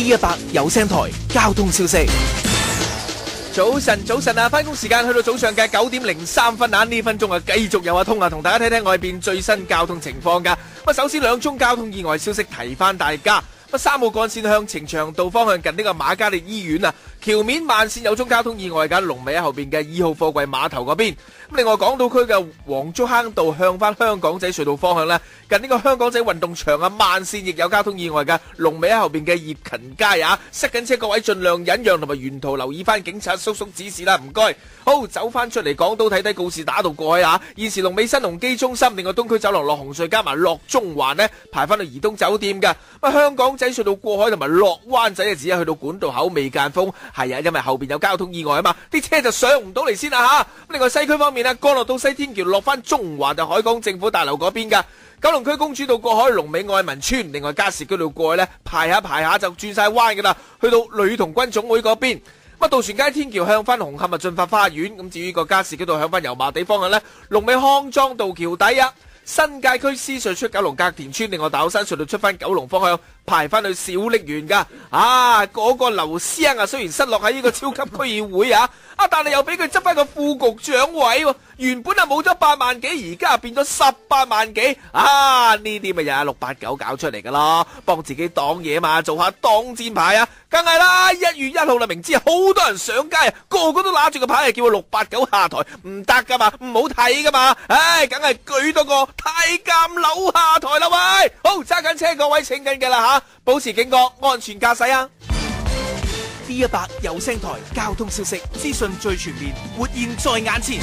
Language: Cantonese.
D100有聲台交通消息。早晨啊！翻工時間去到早上嘅9點03分啊！呢分鐘啊，繼續有阿通啊，同大家睇睇外邊最新交通情況噶。咁首先2宗交通意外消息提翻大家。3號幹線向呈祥道方向近呢個瑪嘉烈醫院啊，橋面慢線有宗交通意外噶，龍尾喺後邊嘅2號貨櫃碼頭嗰邊。咁另外港島區嘅黃竹坑道向翻香港仔隧道方向呢，近呢個香港仔運動場啊，慢線亦有交通意外噶，龍尾喺後邊嘅業勤街啊，塞緊車，各位盡量忍讓同埋沿途留意翻警察叔叔指示啦，唔該。好，走翻出嚟港島睇睇告士打道過去啊，現時龍尾新鴻基中心，另外東區走廊落紅隧加埋落中環呢，排翻去怡東酒店噶。香港仔隧道過海同埋落灣仔啊，只係去到管道口未間封，係啊，因為後邊有交通意外啊嘛，啲車就上唔到嚟先啦吓。另外西區方面啊，干諾道西天橋落翻中環就海港政府大樓嗰邊噶。九龍區公主道過海龍尾愛民村，另外加士居道過去呢，排下就轉晒彎噶啦，去到女童軍總會嗰邊。渡船街天橋向翻紅磡啊，進發花園。咁至於個加士居道向翻油麻地方向呢，龍尾康莊道橋底啊。新界區獅隧出九龍隔田村，另外大老山隧道出翻九龍方向，排翻去小瀝源噶。嗰個劉思啊，雖然失落喺呢個超級區議會啊，但係又俾佢執翻個副局長位喎。原本冇咗8萬幾，而家變咗18萬幾。呢啲咪又係689搞出嚟噶咯，幫自己擋嘢嘛，做下擋箭牌啊，梗係啦。1月1號啦，明知好多人上街啊，個個都拿住個牌，叫佢689下台，唔得噶嘛，唔好睇噶嘛。梗係舉多個太監樓下台啦喂。好，揸緊車各位請緊嘅啦吓，保持警覺，安全駕駛啊。D100有聲台交通消息資訊最全面，活現在眼前。